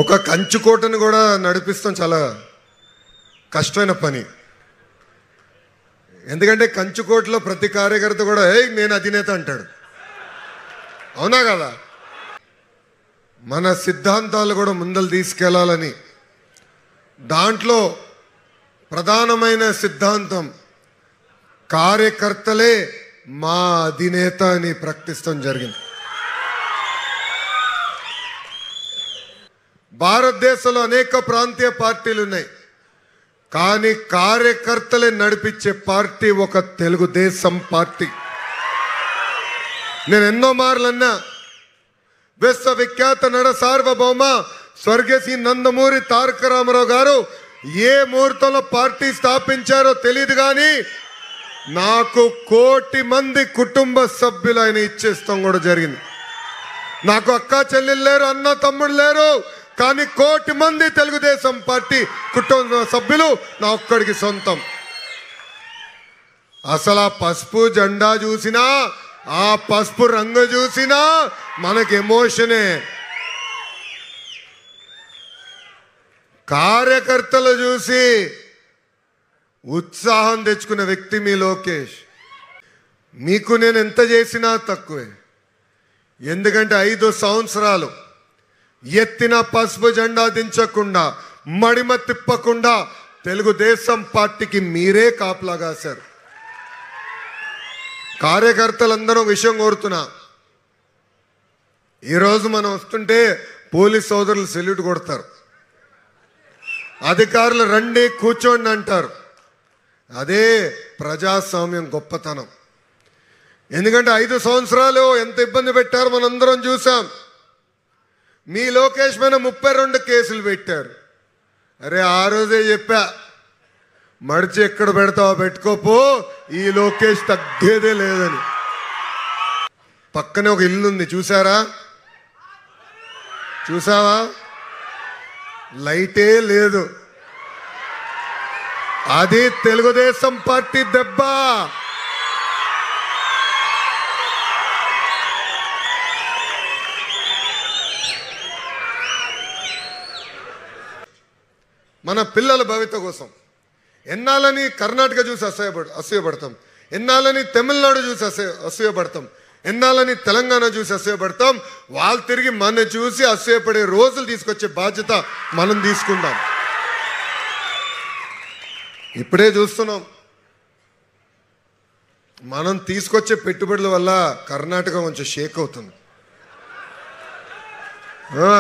ఒక కంచుకోటను కూడా నడిపిస్తాం చాలా కష్టమైన పని. ఎందుకంటే కంచుకోటలో ప్రతి కార్యకర్త కూడా నేను అధినేత అంటాడు. అవునా కదా? మన సిద్ధాంతాలు కూడా ముందలు తీసుకెళ్లాలని దాంట్లో ప్రధానమైన సిద్ధాంతం కార్యకర్తలే మా అధినేత అని ప్రకటిస్తాం జరిగింది. భారతదేశంలో అనేక ప్రాంతీయ పార్టీలు ఉన్నాయి, కానీ కార్యకర్తలే నడిపించే పార్టీ ఒక తెలుగుదేశం పార్టీ. నేను ఎన్నో మార్లు అన్నా, విశ్వవిఖ్యాత నట సార్వభౌమ స్వర్గశ్రీ నందమూరి తారక రామారావు గారు ఏ ముహూర్తంలో పార్టీ స్థాపించారో తెలియదు, కానీ నాకు 1 కోటి మంది కుటుంబ సభ్యులు ఆయన ఇచ్చేస్తాం కూడా జరిగింది. నాకు అక్క చెల్లెలు లేరు, అన్న తమ్ముడు లేరు, కానీ 1 కోటి మంది తెలుగుదేశం పార్టీ కుటుంబ సభ్యులు నా ఒక్కడికి సొంతం. అసలు ఆ పసుపు జెండా చూసినా, ఆ పసుపు రంగు చూసినా మనకి ఎమోషనే. కార్యకర్తలు చూసి ఉత్సాహం తెచ్చుకున్న వ్యక్తి మీ లోకేష్. మీకు నేను ఎంత చేసినా తక్కువే. ఎందుకంటే 5 సంవత్సరాలు ఎత్తిన పసుపు జెండా దించకుండా, మడిమ తిప్పకుండా తెలుగుదేశం పార్టీకి మీరే కాపలా కాశారు. కార్యకర్తలందరూ విషయం కోరుతున్నా, ఈరోజు మనం వస్తుంటే పోలీస్ సోదరులు సెల్యూట్ కొడతారు, అధికారులు రండి కూర్చోండి అంటారు. అదే ప్రజాస్వామ్యం గొప్పతనం. ఎందుకంటే 5 సంవత్సరాలు ఎంత ఇబ్బంది పెట్టారు మనందరం చూసాం. మీ లోకేష్ మీద 32 కేసులు పెట్టారు. అరే ఆ రోజే చెప్పా, మడిచి ఎక్కడ పెడతావో పెట్టుకోపో, ఈ లోకేష్ తగ్గేదే లేదని. పక్కనే ఒక ఇల్లు ఉంది, చూసారా? చూసావా? లైటే లేదు. అది తెలుగుదేశం పార్టీ దెబ్బ. మన పిల్లల భవిత కోసం ఎన్నాళ్ళని కర్ణాటక చూసి అసూయపడతాం, ఎన్నాళ్ళని తమిళనాడు చూసి అసూయపడతాం, ఎన్నాళ్ళని తెలంగాణ చూసి అసూయపడతాం. వాళ్ళు తిరిగి మన చూసి అసూయపడే రోజులు తీసుకొచ్చే బాధ్యత మనం తీసుకుందాం. ఇప్పుడే చూస్తున్నాం, మనం తీసుకొచ్చే పెట్టుబడుల వల్ల కర్ణాటక కొంచెం షేక్ అవుతుంది.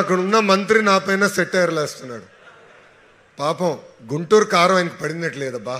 అక్కడ ఉన్న మంత్రి నా పైన సెటైర్లు వేస్తున్నాడు. పాపం గుంటూరు కారం ఆయనకు పడినట్లేదబ్బా.